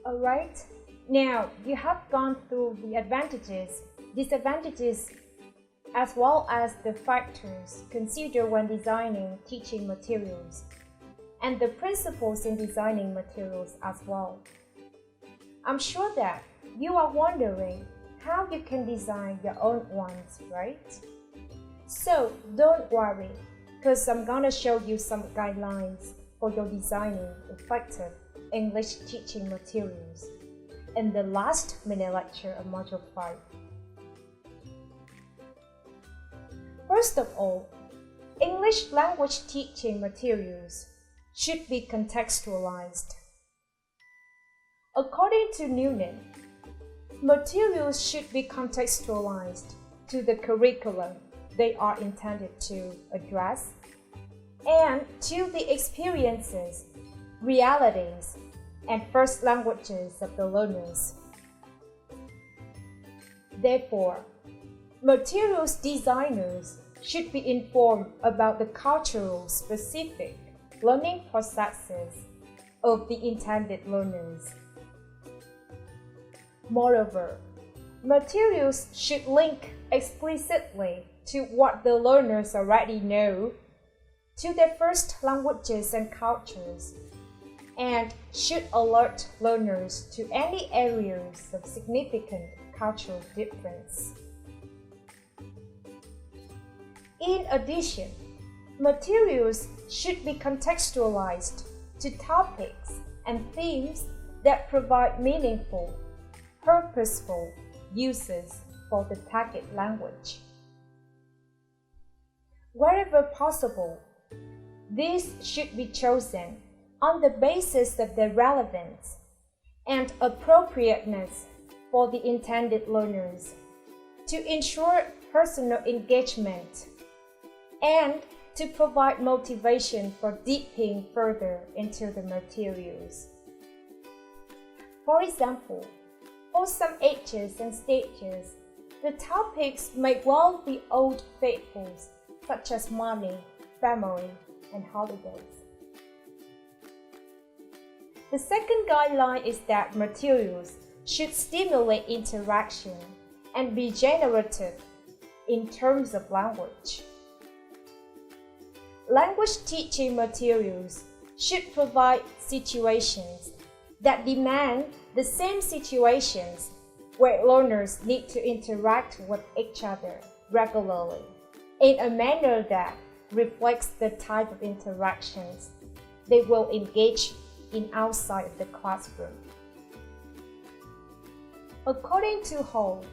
Alright, now you have gone through the advantages, disadvantages, as well as the factors considered when designing teaching materials, and the principles in designing materials as well. I'm sure that you are wondering how you can design your own ones, right? So don't worry, because I'm gonna show you some guidelines for your designing effective English teaching materials in the last mini lecture of Module 5. First of all, English language teaching materials should be contextualized. According to Noonan, materials should be contextualized to the curriculum they are intended to address and to the experiences, realities, and first languages of the learners. Therefore, materials designers should be informed about the cultural specific learning processes of the intended learners. Moreover, materials should link explicitly to what the learners already know, to their first languages and cultures, and should alert learners to any areas of significant cultural difference. In addition, materials should be contextualized to topics and themes that provide meaningful, purposeful uses for the target language. Wherever possible, these should be chosen on the basis of their relevance and appropriateness for the intended learners to ensure personal engagement and to provide motivation for dipping further into the materials. For example, for some ages and stages, the topics may well be old faithfuls such as money, family, and holidays. The second guideline is that materials should stimulate interaction and be generative in terms of language. Language teaching materials should provide situations that demand the same situations where learners need to interact with each other regularly in a manner that reflects the type of interactions they will engage in outside of the classroom. According to Hall,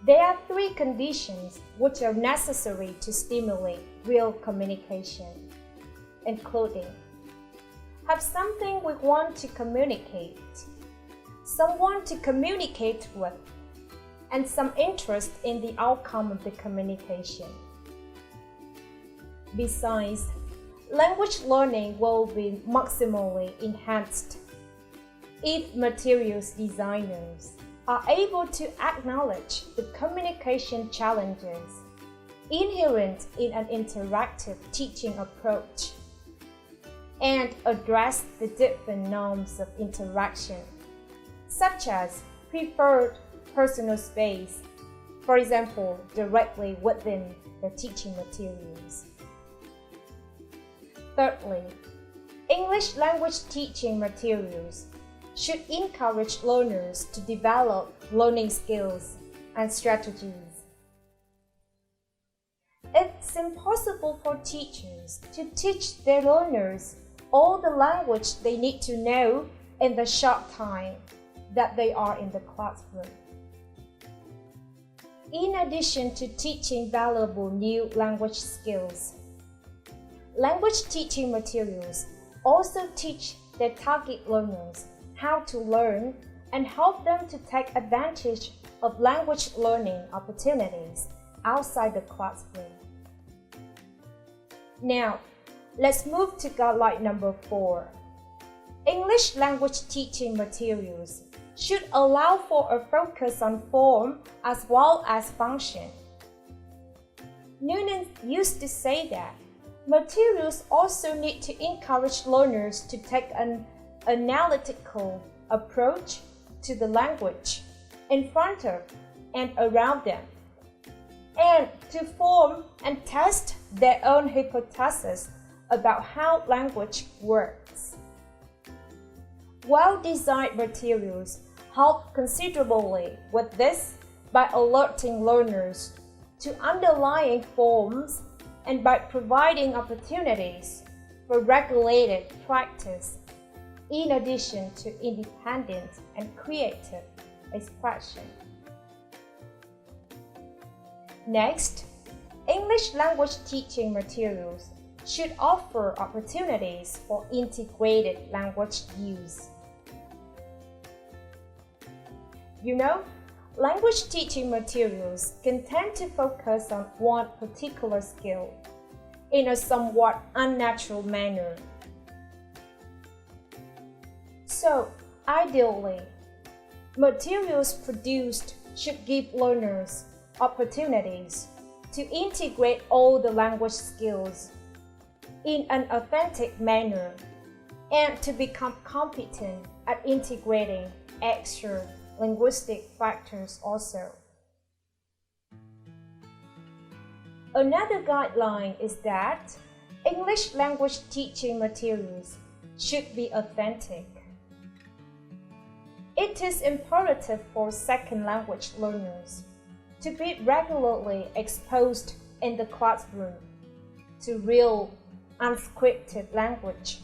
there are 3 conditions which are necessary to stimulate real communication, including have something we want to communicate, someone to communicate with, and some interest in the outcome of the communication. Besides, language learning will be maximally enhanced if materials designers are able to acknowledge the communication challenges inherent in an interactive teaching approach and address the different norms of interaction, such as preferred personal space, for example, directly within the teaching materials. Thirdly, English language teaching materials should encourage learners to develop learning skills and strategies. It's impossible for teachers to teach their learners all the language they need to know in the short time that they are in the classroom. In addition to teaching valuable new language skills, language teaching materials also teach their target learners how to learn and help them to take advantage of language learning opportunities outside the classroom. Now, let's move to guideline number 4. English language teaching materials should allow for a focus on form as well as function. Noonan used to say that materials also need to encourage learners to take an analytical approach to the language in front of and around them, and to form and test their own hypotheses about how language works. Well-designed materials help considerably with this by alerting learners to underlying forms and by providing opportunities for regulated practice in addition to independent and creative expression. Next, English language teaching materials should offer opportunities for integrated language use. Language teaching materials can tend to focus on one particular skill in a somewhat unnatural manner. So, ideally, materials produced should give learners opportunities to integrate all the language skills in an authentic manner and to become competent at integrating extra linguistic factors also. Another guideline is that English language teaching materials should be authentic. It is imperative for second language learners to be regularly exposed in the classroom to real, unscripted language,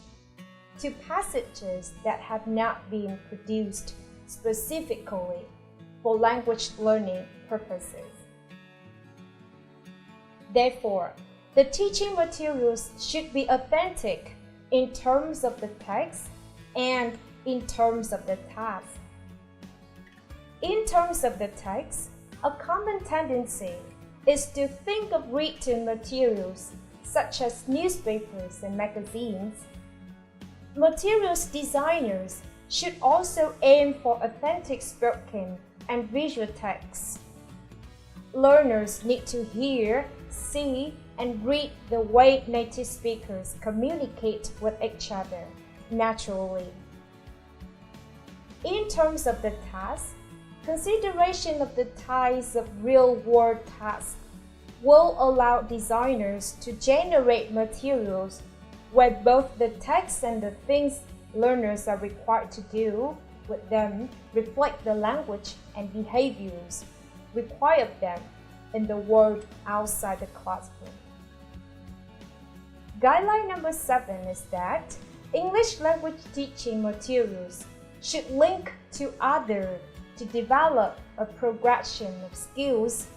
to passages that have not been produced specifically for language learning purposes. Therefore, the teaching materials should be authentic in terms of the text and in terms of the task. In terms of the text, a common tendency is to think of written materials such as newspapers and magazines. Materials designers should also aim for authentic spoken and visual texts. Learners need to hear, see, and read the way native speakers communicate with each other naturally. In terms of the task, consideration of the types of real-world tasks will allow designers to generate materials where both the text and the things learners are required to do with them reflect the language and behaviors required of them in the world outside the classroom. Guideline number 7 is that English language teaching materials should link to others to develop a progression of skills,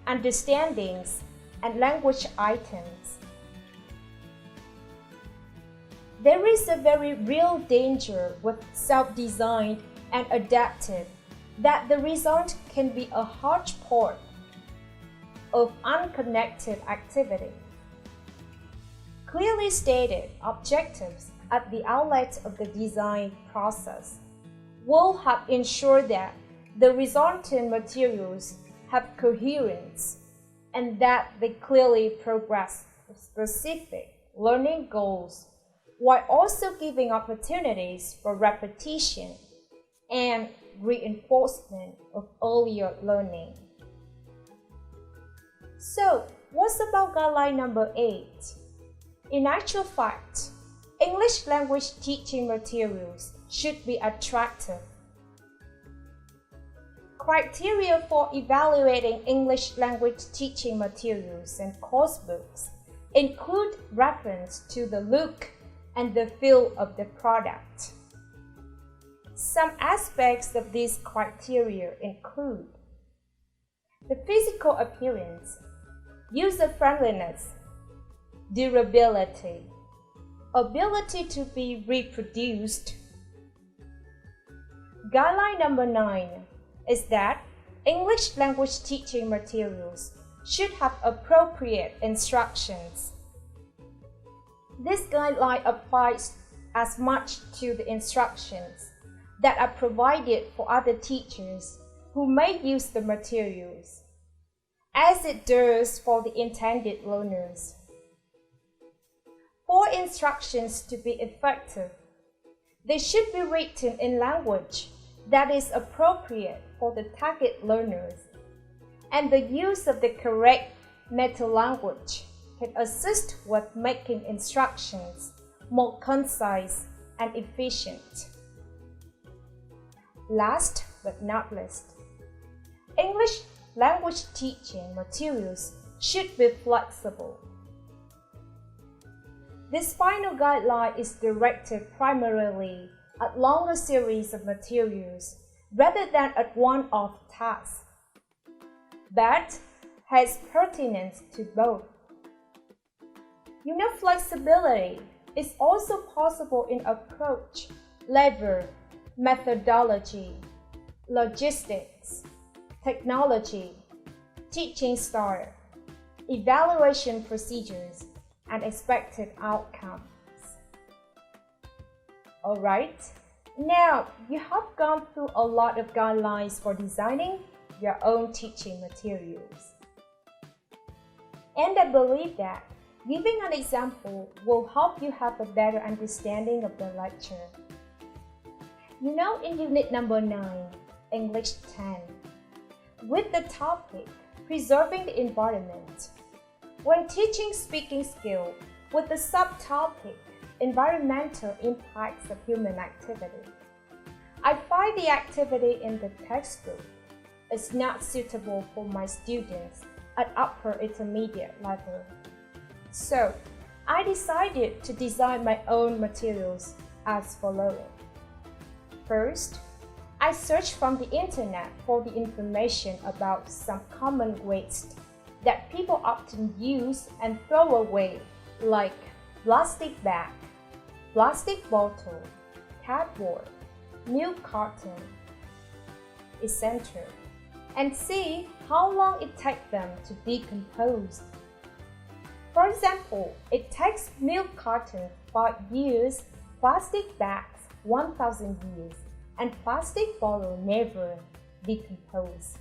understandings, and language items. There is a very real danger with self-designed and adapted that the result can be a hodgepodge of unconnected activity. Clearly stated objectives at the outlet of the design process will help ensure that the resultant materials have coherence and that they clearly progress specific learning goals while also giving opportunities for repetition and reinforcement of earlier learning. So, what's about guideline number 8? In actual fact, English language teaching materials should be attractive. Criteria for evaluating English language teaching materials and course books include reference to the look and the feel of the product. Some aspects of these criteria include the physical appearance, user-friendliness, durability, ability to be reproduced. Guideline number 9 is that English language teaching materials should have appropriate instructions. This guideline applies as much to the instructions that are provided for other teachers who may use the materials, as it does for the intended learners. For instructions to be effective, They should be written in language that is appropriate for the target learners, and the use of the correct meta-language can assist with making instructions more concise and efficient. Last but not least, English language teaching materials should be flexible. This final guideline is directed primarily at longer series of materials rather than at one-off tasks, but has pertinence to both. Flexibility is also possible in approach, level, methodology, logistics, technology, teaching style, evaluation procedures, and expected outcomes. Alright, now you have gone through a lot of guidelines for designing your own teaching materials. And I believe that giving an example will help you have a better understanding of the lecture. In unit number 9, English 10, with the topic Preserving the Environment, when teaching speaking skill with the subtopic Environmental Impacts of Human Activity, I find the activity in the textbook is not suitable for my students at upper intermediate level. So, I decided to design my own materials as following. First, I searched from the internet for the information about some common waste that people often use and throw away, like plastic bag, plastic bottle, cardboard, milk carton, etc., and see how long it takes them to decompose. For example, it takes milk carton 5 years, plastic bags 1,000 years, and plastic bottle never decompose.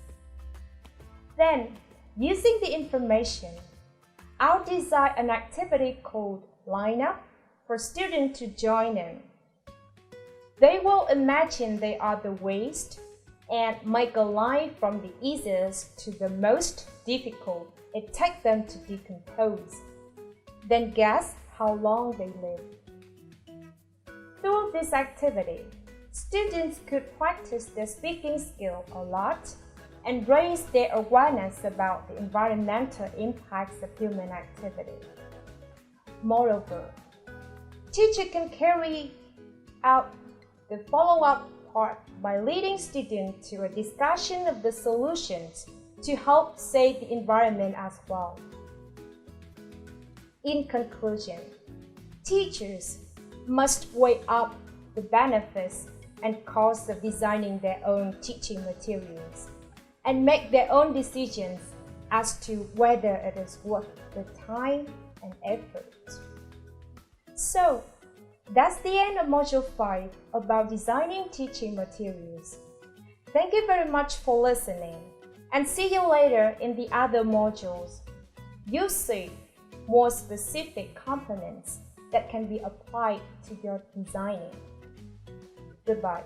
Then, using the information, I'll design an activity called Line Up for students to join in. They will imagine they are the waste and make a line from the easiest to the most difficult it takes them to decompose. Then guess how long they live. Through this activity, students could practice their speaking skill a lot and raise their awareness about the environmental impacts of human activity. Moreover, teacher can carry out the follow-up part by leading students to a discussion of the solutions to help save the environment as well. In conclusion, teachers must weigh up the benefits and costs of designing their own teaching materials and make their own decisions as to whether it is worth the time and effort. So, that's the end of Module 5 about designing teaching materials. Thank you very much for listening, and see you later in the other modules. You'll see more specific components that can be applied to your designing. Goodbye.